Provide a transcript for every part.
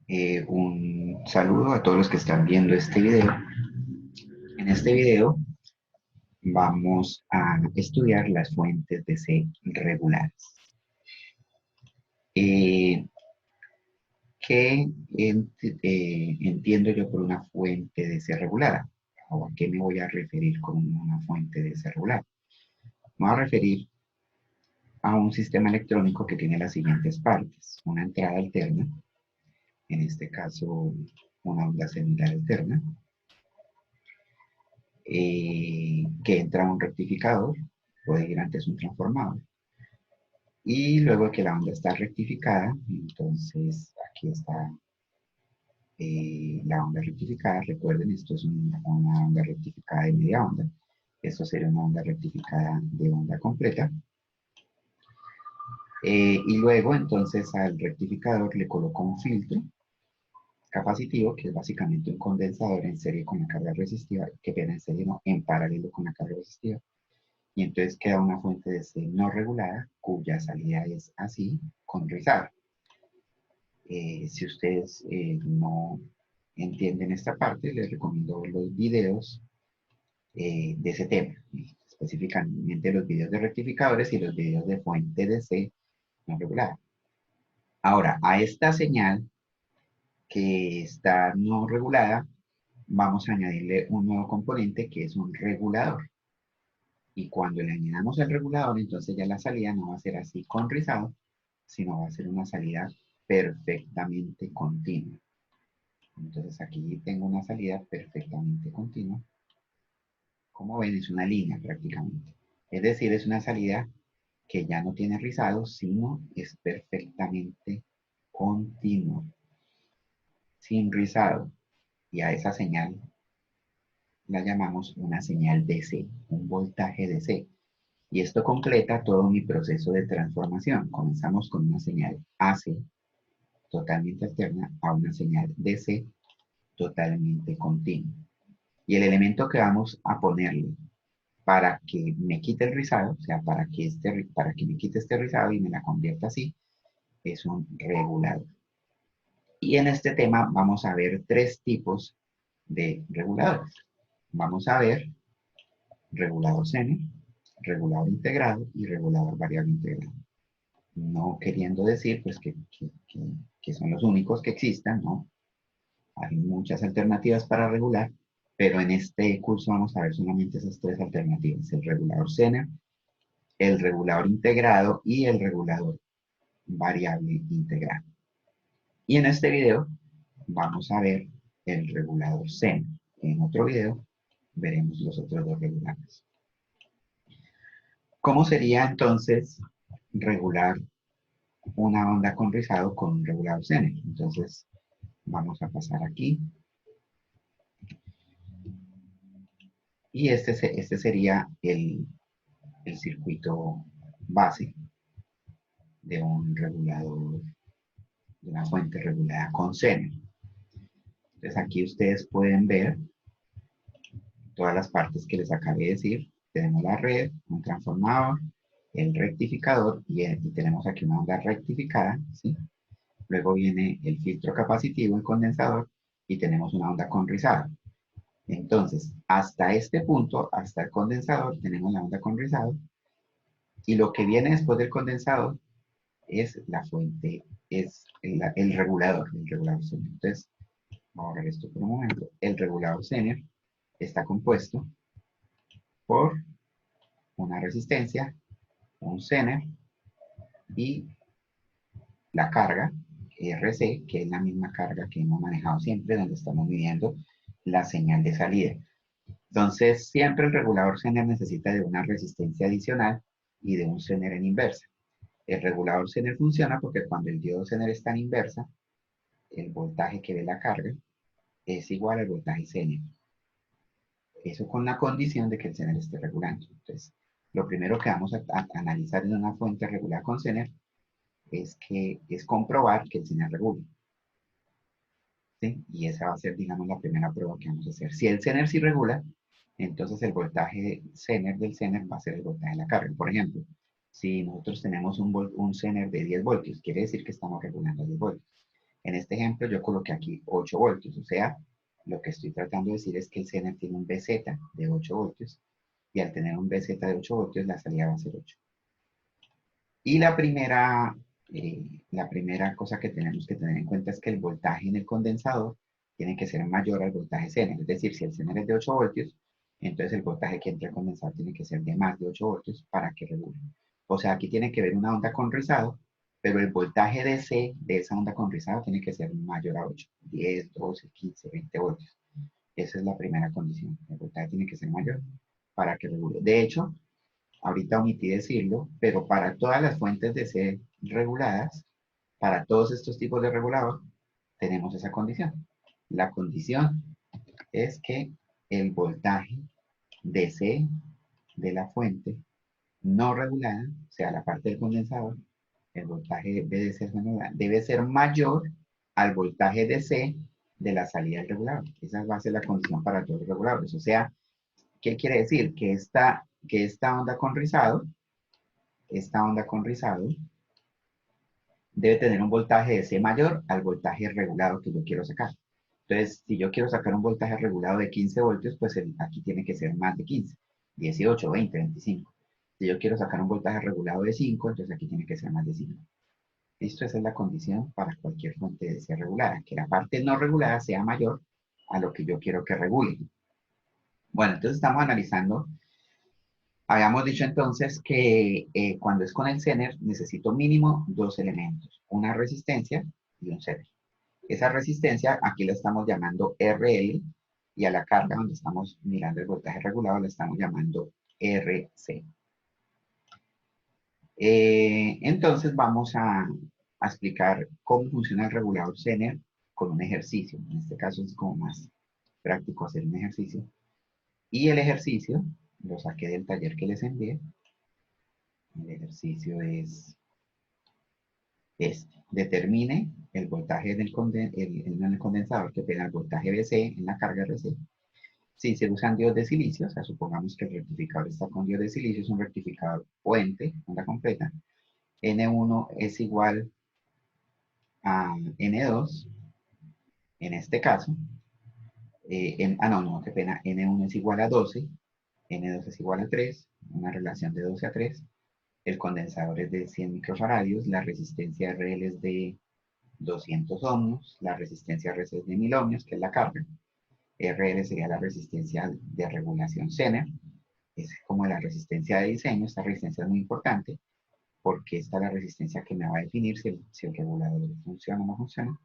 Un saludo a todos los que están viendo este video. En este video vamos a estudiar las fuentes de C regulares. Eh, ¿Qué entiendo yo por una fuente de C regular? ¿O a qué me voy a referir con una fuente de C regular? Me voy a referir a un sistema electrónico que tiene las siguientes partes. Una entrada alterna, en este caso una onda semilar alterna, que entra a un rectificador, puede ir antes un transformador. Y luego que la onda está rectificada, entonces aquí está la onda rectificada. Recuerden, esto es una onda rectificada de media onda. Esto sería una onda rectificada de onda completa. Y luego entonces al rectificador le coloco un filtro capacitivo, que es básicamente un condensador en serie con la carga resistiva, que viene en serie, no, en paralelo con la carga resistiva. Y entonces queda una fuente de C no regulada, cuya salida es así, con rizado. Si ustedes no entienden esta parte, les recomiendo ver los videos de ese tema, específicamente los videos de rectificadores y los videos de fuente de C no regulada. Ahora, a esta señal que está no regulada, vamos a añadirle un nuevo componente que es un regulador. Y cuando le añadamos el regulador, entonces ya la salida no va a ser así con rizado, sino va a ser una salida perfectamente continua. Entonces aquí tengo una salida perfectamente continua. Como ven, es una línea prácticamente. Es decir, es una salida que ya no tiene rizado, sino es perfectamente continua, sin rizado. Y a esa señal la llamamos una señal DC, un voltaje DC. Y esto completa todo mi proceso de transformación. Comenzamos con una señal AC totalmente alterna a una señal DC totalmente continua. Y el elemento que vamos a ponerle para que me quite el rizado, o sea, para que me quite este rizado y me la convierta así, es un regulador. Y en este tema vamos a ver tres tipos de reguladores. Vamos a ver regulador Zener, regulador integrado y regulador variable integrado. No queriendo decir pues que son los únicos que existan, ¿no? Hay muchas alternativas para regular, pero en este curso vamos a ver solamente esas tres alternativas: el regulador Zener, el regulador integrado y el regulador variable integrado. Y en este video vamos a ver el regulador Zener. En otro video veremos los otros dos reguladores. ¿Cómo sería entonces regular una onda con rizado con un regulador Zener? Entonces vamos a pasar aquí. Y este sería el circuito base de un regulador, de una fuente regulada con Zener. Entonces aquí ustedes pueden ver todas las partes que les acabé de decir. Tenemos la red, un transformador, el rectificador y tenemos aquí una onda rectificada, ¿sí? Luego viene el filtro capacitivo, el condensador y tenemos una onda con rizado. Entonces, hasta este punto, hasta el condensador, tenemos la onda con rizado y lo que viene después del condensador es la fuente, es el regulador Zener. Entonces, vamos a ver esto por un momento. El regulador Zener está compuesto por una resistencia, un Zener y la carga RC, que es la misma carga que hemos manejado siempre, donde estamos midiendo la señal de salida. Entonces, siempre el regulador Zener necesita de una resistencia adicional y de un Zener en inversa. El regulador Zener funciona porque cuando el diodo Zener está en inversa, el voltaje que ve la carga es igual al voltaje Zener. Eso con la condición de que el Zener esté regulando. Entonces, lo primero que vamos a analizar en una fuente regular con Zener es comprobar que el Zener regule. ¿Sí? Y esa va a ser, digamos, la primera prueba que vamos a hacer. Si el Zener sí regula, entonces el voltaje Zener del Zener va a ser el voltaje de la carga. Por ejemplo, si nosotros tenemos un Zener de 10 voltios, quiere decir que estamos regulando 10 voltios. En este ejemplo yo coloqué aquí 8 voltios, o sea, lo que estoy tratando de decir es que el Zener tiene un BZ de 8 voltios y al tener un BZ de 8 voltios la salida va a ser 8. Y la primera cosa que tenemos que tener en cuenta es que el voltaje en el condensador tiene que ser mayor al voltaje Zener. Es decir, si el Zener es de 8 voltios, entonces el voltaje que entra al condensador tiene que ser de más de 8 voltios para que regule. O sea, aquí tiene que haber una onda con rizado, pero el voltaje DC de esa onda con rizado tiene que ser mayor a 8, 10, 12, 15, 20 voltios. Esa es la primera condición. El voltaje tiene que ser mayor para que regule. De hecho, ahorita omití decirlo, pero para todas las fuentes de C reguladas, para todos estos tipos de regulador, tenemos esa condición. La condición es que el voltaje DC de la fuente no regulada, o sea, la parte del condensador, el voltaje BDC debe ser mayor al voltaje DC de la salida del regulador. Esa va a ser la condición para todos los reguladores. O sea, ¿qué quiere decir? Que esta onda con rizado debe tener un voltaje de C mayor al voltaje regulado que yo quiero sacar. Entonces, si yo quiero sacar un voltaje regulado de 15 voltios, pues aquí tiene que ser más de 15, 18, 20, 25. Si yo quiero sacar un voltaje regulado de 5, entonces aquí tiene que ser más de 5. Listo, esa es la condición para cualquier fuente de DC regulada, que la parte no regulada sea mayor a lo que yo quiero que regule. Bueno, entonces estamos analizando. Habíamos dicho entonces que cuando es con el Zener necesito mínimo dos elementos, una resistencia y un Zener. Esa resistencia aquí la estamos llamando RL y a la carga donde estamos mirando el voltaje regulado la estamos llamando RC. Entonces vamos a explicar cómo funciona el regulador Zener con un ejercicio. En este caso es como más práctico hacer un ejercicio. Y el ejercicio lo saqué del taller que les envié. El ejercicio es determine el voltaje en el condensador que pega el voltaje BC en la carga RC. Si se usan diodos de silicio, o sea, supongamos que el rectificador está con diodos de silicio, es un rectificador puente, onda completa. N1 es igual a N2, en este caso. No, qué pena. N1 es igual a 12, N2 es igual a 3, una relación de 12 a 3. El condensador es de 100 microfaradios, la resistencia RL es de 200 ohmios, la resistencia RC es de 1000 ohmios, que es la carga. RL sería la resistencia de regulación Zener, es como la resistencia de diseño. Esta resistencia es muy importante porque esta es la resistencia que me va a definir si el regulador funciona o no funciona.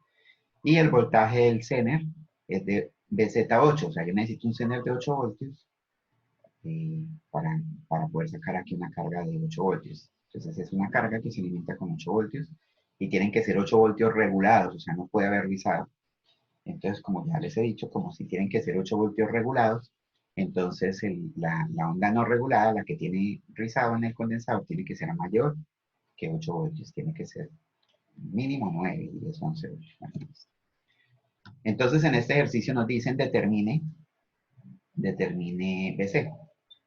Y el voltaje del Zener es de BZ8, o sea, yo necesito un Zener de 8 voltios para poder sacar aquí una carga de 8 voltios. Entonces es una carga que se alimenta con 8 voltios y tienen que ser 8 voltios regulados, o sea, no puede haber rizado. Entonces, como ya les he dicho, como si tienen que ser 8 voltios regulados, entonces la onda no regulada, la que tiene rizado en el condensador, tiene que ser mayor que 8 voltios, tiene que ser mínimo 9, 10, 11, 8. Entonces, en este ejercicio nos dicen determine BC.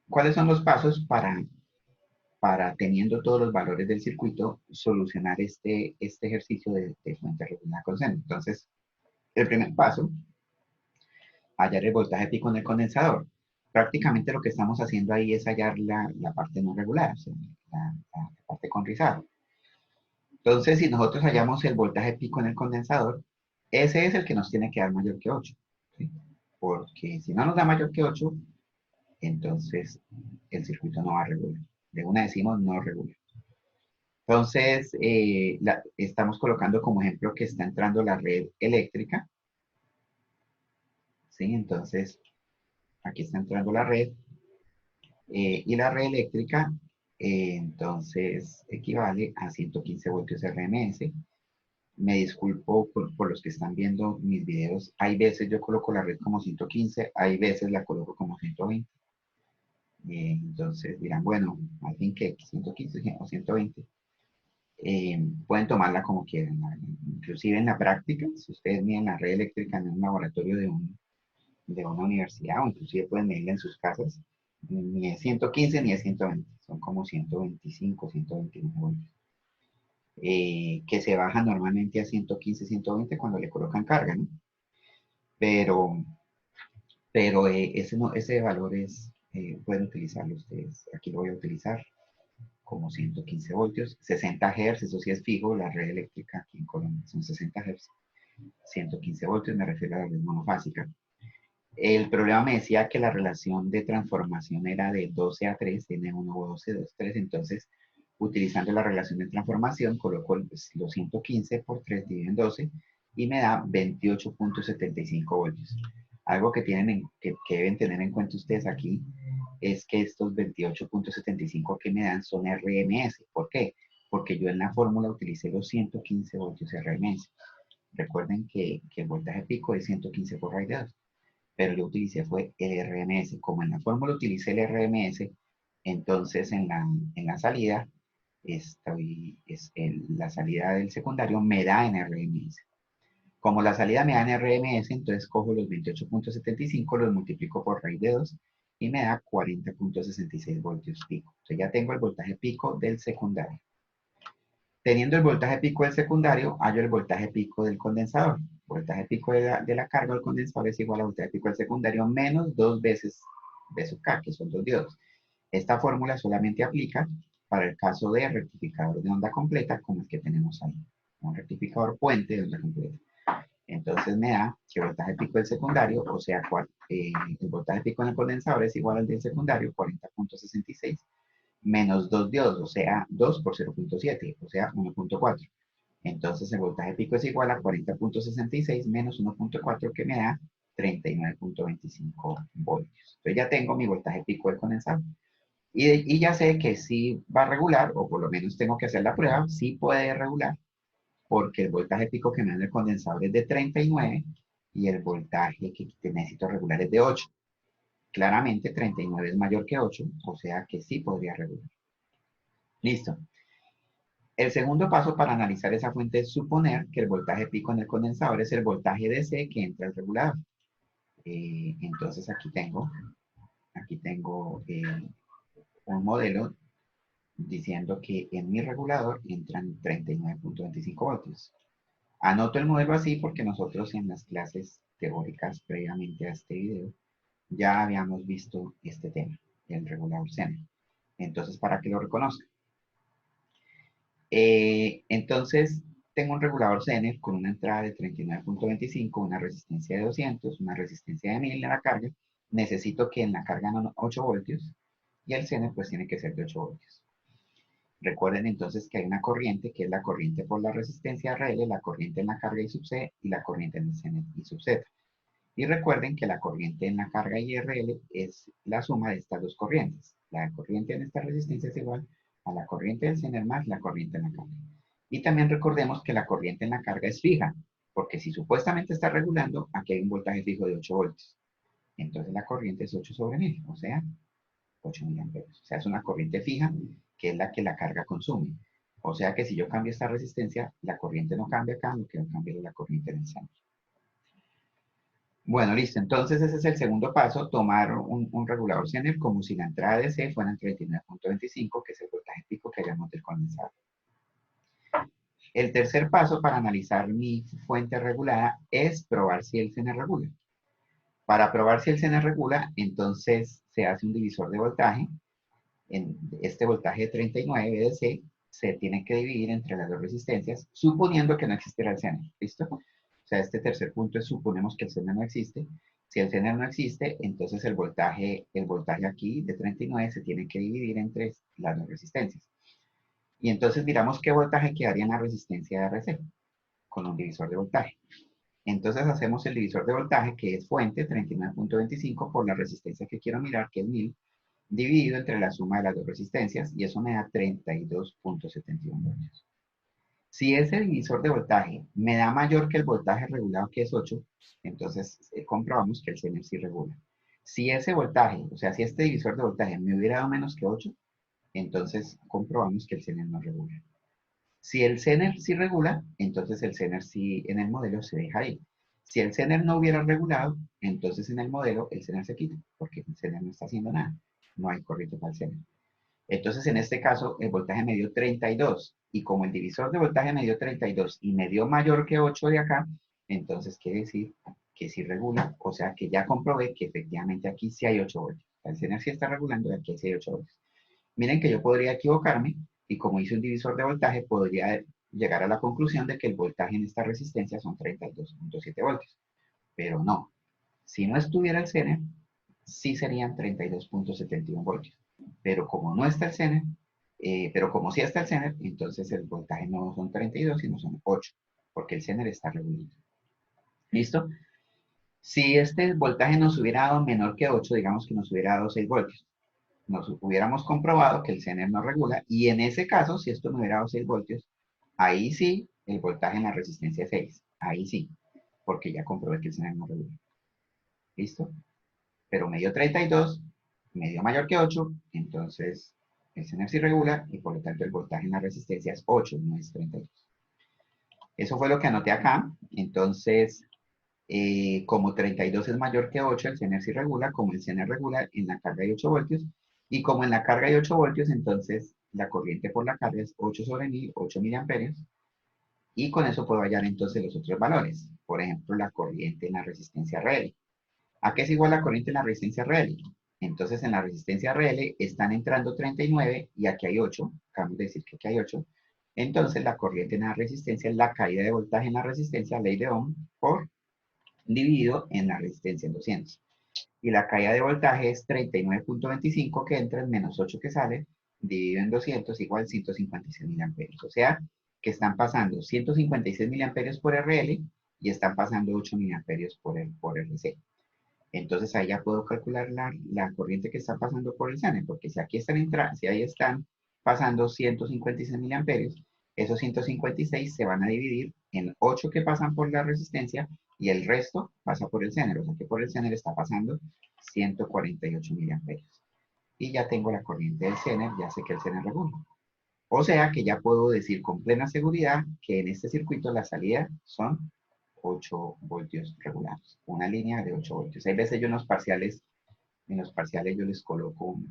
¿Cuáles son los pasos para teniendo todos los valores del circuito, solucionar este ejercicio de fuente regulada con seno? Entonces, el primer paso, hallar el voltaje pico en el condensador. Prácticamente lo que estamos haciendo ahí es hallar la parte no regular, o sea, la parte con rizado. Entonces, si nosotros hallamos el voltaje pico en el condensador, ese es el que nos tiene que dar mayor que 8. ¿Sí? Porque si no nos da mayor que 8, entonces el circuito no va a regular. De una decimos no regula. Entonces, estamos colocando como ejemplo que está entrando la red eléctrica. ¿Sí? Entonces, aquí está entrando la red. Y la red eléctrica, entonces, equivale a 115 voltios RMS. Me disculpo por los que están viendo mis videos. Hay veces yo coloco la red como 115, hay veces la coloco como 120. Entonces dirán, bueno, al fin que 115 o 120. Pueden tomarla como quieran. Inclusive en la práctica, si ustedes miden la red eléctrica en un laboratorio de una universidad o inclusive pueden medirla en sus casas, ni es 115 ni es 120, son como 125, 129 voltios. que se baja normalmente a 115, 120 cuando le colocan carga, ¿no? Pero, pero ese, no, ese valor es, pueden utilizarlo ustedes. Aquí lo voy a utilizar como 115 voltios, 60 Hz, eso sí es fijo, la red eléctrica aquí en Colombia son 60 Hz, 115 voltios, me refiero a la red monofásica. El problema me decía que la relación de transformación era de 12 a 3, N1 o 12, 2, 3, entonces utilizando la relación de transformación coloco los 115 por 3 dividido en 12 y me da 28.75 voltios. Algo que, que deben tener en cuenta ustedes aquí es que estos 28.75 que me dan son RMS. ¿Por qué? Porque yo en la fórmula utilicé los 115 voltios RMS. Recuerden que el voltaje pico es 115 por raíz de 2, pero yo utilicé fue el RMS. Como en la fórmula utilicé el RMS, entonces en la salida, la salida del secundario me da en RMS. Como la salida me da en RMS, entonces cojo los 28.75, los multiplico por raíz de 2 y me da 40.66 voltios pico. Entonces ya tengo el voltaje pico del secundario. Teniendo el voltaje pico del secundario, hallo el voltaje pico del condensador. El voltaje pico de la carga del condensador es igual al voltaje pico del secundario menos 2 veces V sub K, que son 2 diodos. Esta fórmula solamente aplica para el caso de rectificador de onda completa, como el que tenemos ahí. Un rectificador puente de onda completa. Entonces me da que el voltaje pico del secundario, o sea, el voltaje pico en el condensador es igual al del secundario, 40.66, menos 2 diodos, o sea, 2 por 0.7, o sea, 1.4. Entonces el voltaje pico es igual a 40.66 menos 1.4 que me da 39.25 voltios. Entonces ya tengo mi voltaje pico del condensador. Y ya sé que sí va a regular, o por lo menos tengo que hacer la prueba, sí puede regular, porque el voltaje pico que me da el condensador es de 39 y el voltaje que necesito regular es de 8. Claramente 39 es mayor que 8, o sea que sí podría regular. Listo. El segundo paso para analizar esa fuente es suponer que el voltaje pico en el condensador es el voltaje DC que entra al regulador. Entonces aquí tengo un modelo diciendo que en mi regulador entran 39.25 voltios. Anoto el modelo así porque nosotros en las clases teóricas previamente a este video ya habíamos visto este tema, el regulador Zener. Entonces, para que lo reconozca. Entonces, tengo un regulador Zener con una entrada de 39.25, una resistencia de 200, una resistencia de 1000 en la carga. Necesito que en la carga no 8 voltios y el Zener pues tiene que ser de 8 voltios. Recuerden entonces que hay una corriente que es la corriente por la resistencia RL, la corriente en la carga I sub C y la corriente en el Zener I sub Z. Y recuerden que la corriente en la carga IRL es la suma de estas dos corrientes. La corriente en esta resistencia es igual a la corriente del Zener más la corriente en la carga. Y también recordemos que la corriente en la carga es fija, porque si supuestamente está regulando, aquí hay un voltaje fijo de 8 voltios. Entonces la corriente es 8 sobre 1000, o sea, 8 miliamperes. O sea, es una corriente fija, que es la que la carga consume. O sea que si yo cambio esta resistencia, la corriente no cambia acá, lo que va a cambiar es la corriente en el centro. Bueno, listo. Entonces ese es el segundo paso, tomar un regulador Zener como si la entrada de C fuera en 39.25, que es el voltaje pico que hayamos del condensador. El tercer paso para analizar mi fuente regulada es probar si el Zener regula. Para probar si el Zener regula, entonces se hace un divisor de voltaje. En este voltaje de 39 de C se tiene que dividir entre las dos resistencias, suponiendo que no existiera el Zener. ¿Listo? O sea, este tercer punto es suponemos que el Zener no existe. Si el Zener no existe, entonces el voltaje aquí de 39 se tiene que dividir entre las dos resistencias. Y entonces miramos qué voltaje quedaría en la resistencia de RC con un divisor de voltaje. Entonces hacemos el divisor de voltaje, que es fuente 39.25 por la resistencia que quiero mirar, que es 1000, dividido entre la suma de las dos resistencias, y eso me da 32.71 voltios. Si ese divisor de voltaje me da mayor que el voltaje regulado, que es 8, entonces comprobamos que el Zener sí regula. Si ese voltaje, o sea, si este divisor de voltaje me hubiera dado menos que 8, entonces comprobamos que el Zener no regula. Si el Zener sí regula, entonces el Zener sí en el modelo se deja ir. Si el Zener no hubiera regulado, entonces en el modelo el Zener se quita, porque el Zener no está haciendo nada. No hay corriente para el Zener. Entonces, en este caso, el voltaje me dio 32. Y como el divisor de voltaje me dio 32 y me dio mayor que 8 de acá, entonces quiere decir que sí regula, o sea que ya comprobé que efectivamente aquí sí hay 8 voltios. El CENER sí está regulando y aquí sí hay 8 voltios. Miren que yo podría equivocarme y como hice un divisor de voltaje, podría llegar a la conclusión de que el voltaje en esta resistencia son 32.7 voltios. Pero no, si no estuviera el CENER, sí serían 32.71 voltios. Pero como no está el CENER, pero como sí está el CENER, entonces el voltaje no son 32, sino son 8, porque el CENER está regulado. ¿Listo? Si este voltaje nos hubiera dado menor que 8, digamos que nos hubiera dado 6 voltios, nos hubiéramos comprobado que el CENER no regula, y en ese caso, si esto me hubiera dado 6 voltios, ahí sí el voltaje en la resistencia es 6, ahí sí, porque ya comprobé que el CENER no regula. ¿Listo? Pero me dio 32, me dio mayor que 8, entonces el CENER sí regula y por lo tanto el voltaje en la resistencia es 8, no es 32. Eso fue lo que anoté acá, entonces como 32 es mayor que 8, el CENER sí regula, como el CENER regula en la carga hay 8 voltios, y como en la carga hay 8 voltios, entonces la corriente por la carga es 8 sobre 1000, 8 miliamperios, y con eso puedo hallar entonces los otros valores. Por ejemplo, la corriente en la resistencia RL. ¿A qué es igual la corriente en la resistencia RL? Entonces, en la resistencia RL están entrando 39 y aquí hay 8. Acabamos de decir que aquí hay 8. Entonces, la corriente en la resistencia es la caída de voltaje en la resistencia, ley de Ohm, por dividido en la resistencia en 200. Y la caída de voltaje es 39.25 que entra en menos 8 que sale, dividido en 200 igual 156 miliamperios. O sea, que están pasando 156 miliamperios por RL y están pasando 8 miliamperios por RC. Entonces ahí ya puedo calcular la corriente que está pasando por el CENER, porque si aquí están entrando, si ahí están pasando 156 miliamperios, esos 156 se van a dividir en 8 que pasan por la resistencia y el resto pasa por el CENER, o sea que por el CENER está pasando 148 miliamperios. Y ya tengo la corriente del CENER, ya sé que el CENER regula. O sea que ya puedo decir con plena seguridad que en este circuito la salida son 8 voltios regulados, una línea de 8 voltios. Hay veces yo en los parciales yo les coloco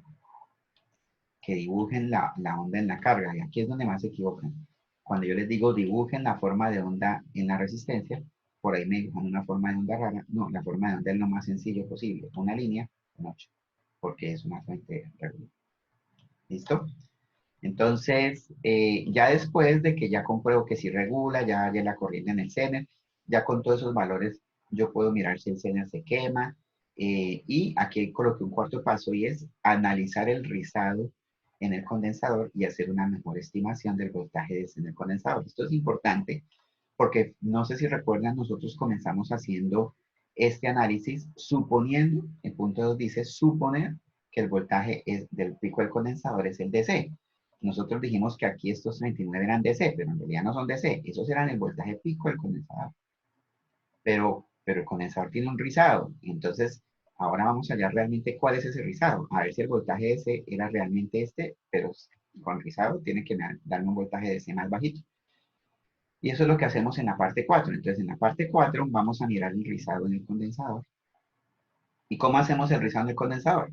que dibujen la onda en la carga, y aquí es donde más se equivocan. Cuando yo les digo dibujen la forma de onda en la resistencia, por ahí me dibujan una forma de onda rara. No, la forma de onda es lo más sencillo posible, una línea con 8, porque es una fuente regular. ¿Listo? Entonces, ya después de que ya compruebo que si regula, ya haya la corriente en el CENER, ya con todos esos valores yo puedo mirar si el CENER se quema. Y aquí coloqué un cuarto paso y es analizar el rizado en el condensador y hacer una mejor estimación del voltaje en el condensador. Esto es importante porque no sé si recuerdan, nosotros comenzamos haciendo este análisis suponiendo, el punto 2 dice suponer que el voltaje es del pico del condensador es el DC. Nosotros dijimos que aquí estos 39 eran DC, pero en realidad no son DC, esos eran el voltaje pico del condensador. Pero el condensador tiene un rizado, entonces ahora vamos a hallar realmente cuál es ese rizado, a ver si el voltaje ese era realmente este, pero con rizado tiene que darme un voltaje DC más bajito. Y eso es lo que hacemos en la parte 4. Entonces, en la parte 4 vamos a mirar el rizado en el condensador. ¿Y cómo hacemos el rizado en el condensador?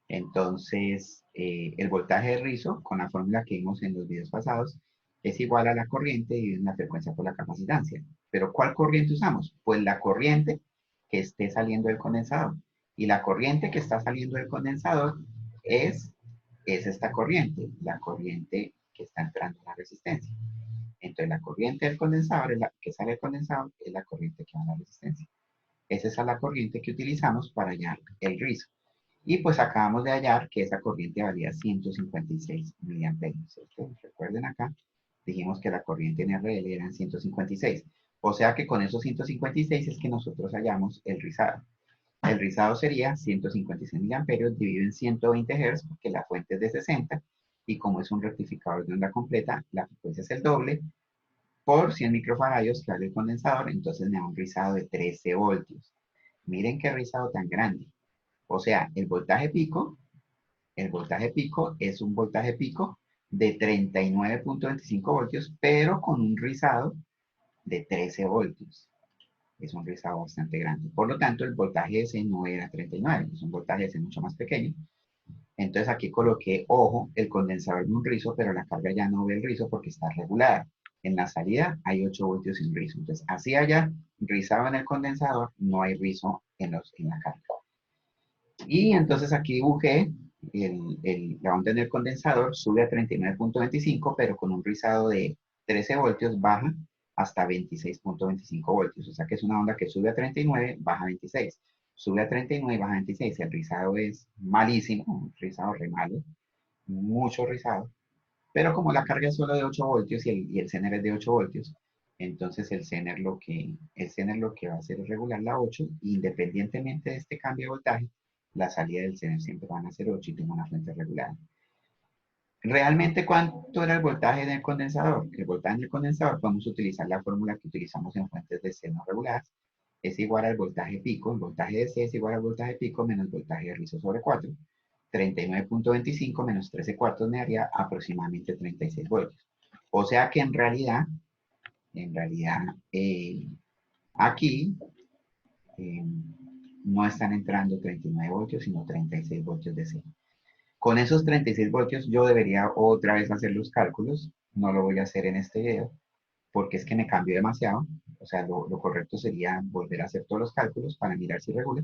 Entonces, el voltaje de rizo, con la fórmula que vimos en los videos pasados, es igual a la corriente dividido en la frecuencia por la capacitancia. ¿Pero cuál corriente usamos? Pues la corriente que esté saliendo del condensador. Y la corriente que está saliendo del condensador es, es esta corriente, la corriente que está entrando en la resistencia. Entonces, la corriente del condensador, es la que sale del condensador, es la corriente que va a la resistencia. Esa es la corriente que utilizamos para hallar el rizo. Y pues acabamos de hallar que esa corriente valía 156 miliamperios. Recuerden acá, dijimos que la corriente en RL eran 156. O sea que con esos 156 es que nosotros hallamos el rizado. El rizado sería 156 miliamperios dividido en 120 Hz, porque la fuente es de 60, y como es un rectificador de onda completa, la frecuencia es el doble, por 100 microfaradios que vale el condensador, entonces me da un rizado de 13 voltios. Miren qué rizado tan grande. O sea, el voltaje pico es un voltaje pico de 39.25 voltios, pero con un rizado de 13 voltios. Es un rizado bastante grande. Por lo tanto, el voltaje ese no era 39, es un voltaje ese mucho más pequeño. Entonces aquí coloqué, ojo, el condensador de un rizo, pero la carga ya no ve el rizo porque está regulada. En la salida hay 8 voltios sin rizo. Entonces, así haya rizado en el condensador, no hay rizo en la carga. Y entonces aquí dibujé la onda en el condensador, sube a 39.25, pero con un rizado de 13 voltios baja hasta 26.25 voltios. O sea que es una onda que sube a 39, baja a 26. Sube a 39 y baja a 26. El rizado es malísimo, un rizado re malo, mucho rizado. Pero como la carga es solo de 8 voltios y el Zener es de 8 voltios, entonces el Zener lo que va a hacer es regular la 8, independientemente de este cambio de voltaje, la salida del Zener siempre van a ser 8 y tengo una fuente regulada. ¿Realmente cuánto era el voltaje del condensador? El voltaje del condensador podemos utilizar la fórmula que utilizamos en fuentes de seno reguladas. Es igual al voltaje pico, el voltaje de C es igual al voltaje pico menos el voltaje de rizo sobre 4. 39.25 menos 13 cuartos me daría aproximadamente 36 voltios. O sea que en realidad, aquí eh, no están entrando 39 voltios, sino 36 voltios de C. Con esos 36 voltios yo debería otra vez hacer los cálculos. No lo voy a hacer en este video porque es que me cambio demasiado. O sea, lo correcto sería volver a hacer todos los cálculos para mirar si regula,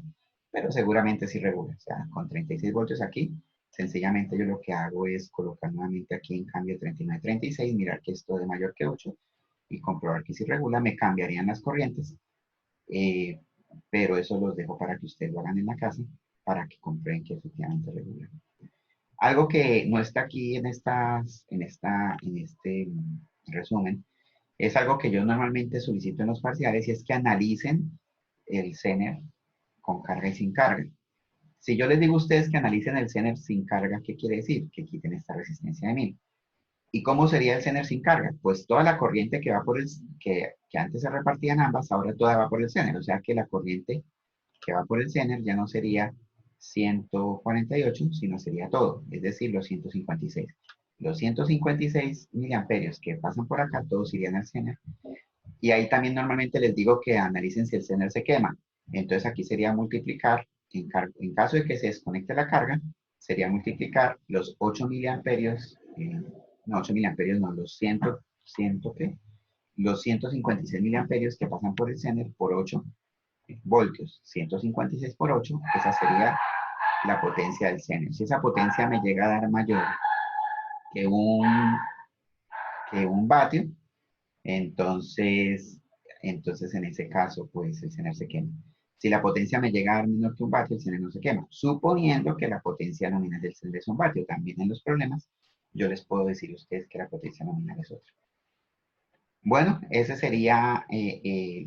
pero seguramente sí regula. O sea, con 36 voltios aquí, sencillamente yo lo que hago es colocar nuevamente aquí en cambio 39, 36, mirar que esto es mayor que 8 y comprobar que si regula me cambiarían las corrientes. eh, pero eso los dejo para que ustedes lo hagan en la casa para que comprueben que efectivamente regula. Algo que no está aquí en este resumen es algo que yo normalmente solicito en los parciales y es que analicen el Zener con carga y sin carga. Si yo les digo a ustedes que analicen el Zener sin carga, ¿qué quiere decir? Que quiten esta resistencia de 1000. ¿Y cómo sería el Zener sin carga? Pues toda la corriente que va que antes se repartía en ambas, ahora toda va por el Zener. O sea que la corriente que va por el Zener ya no sería 148, sino sería todo, es decir, los 156. Los 156 miliamperios que pasan por acá, todos irían al Zener. Y ahí también normalmente les digo que analicen si el Zener se quema. Entonces aquí sería multiplicar, en caso de que se desconecte la carga, sería multiplicar los 8 miliamperios, no 8 miliamperios, no, ¿qué? Los 156 miliamperios que pasan por el Zener por 8 voltios. 156 por 8, esa sería la potencia del Zener. Si esa potencia me llega a dar mayor que un vatio, entonces en ese caso, pues el Zener se quema. Si la potencia me llega a dar menor que un vatio, el Zener no se quema. Suponiendo que la potencia nominal del Zener es un vatio. También en los problemas, yo les puedo decir a ustedes que la potencia nominal es otra. Bueno, esa sería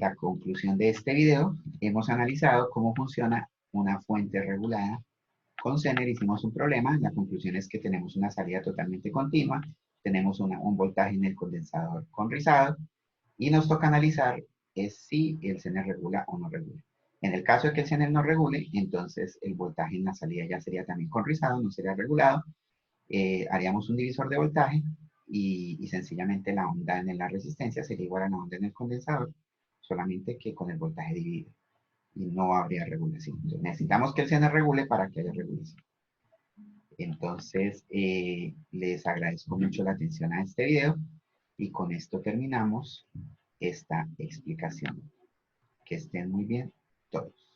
la conclusión de este video. Hemos analizado cómo funciona una fuente regulada. Con Zener hicimos un problema. La conclusión es que tenemos una salida totalmente continua. Tenemos un voltaje en el condensador con rizado y nos toca analizar si el Zener regula o no regula. En el caso de que el Zener no regule, entonces el voltaje en la salida ya sería también con rizado, no sería regulado. Haríamos un divisor de voltaje y sencillamente la onda en la resistencia sería igual a la onda en el condensador, solamente que con el voltaje dividido y no habría regulación. Entonces, necesitamos que el Zener regule para que haya regulación. Entonces, les agradezco mucho la atención a este video y con esto terminamos esta explicación. Que estén muy bien todos.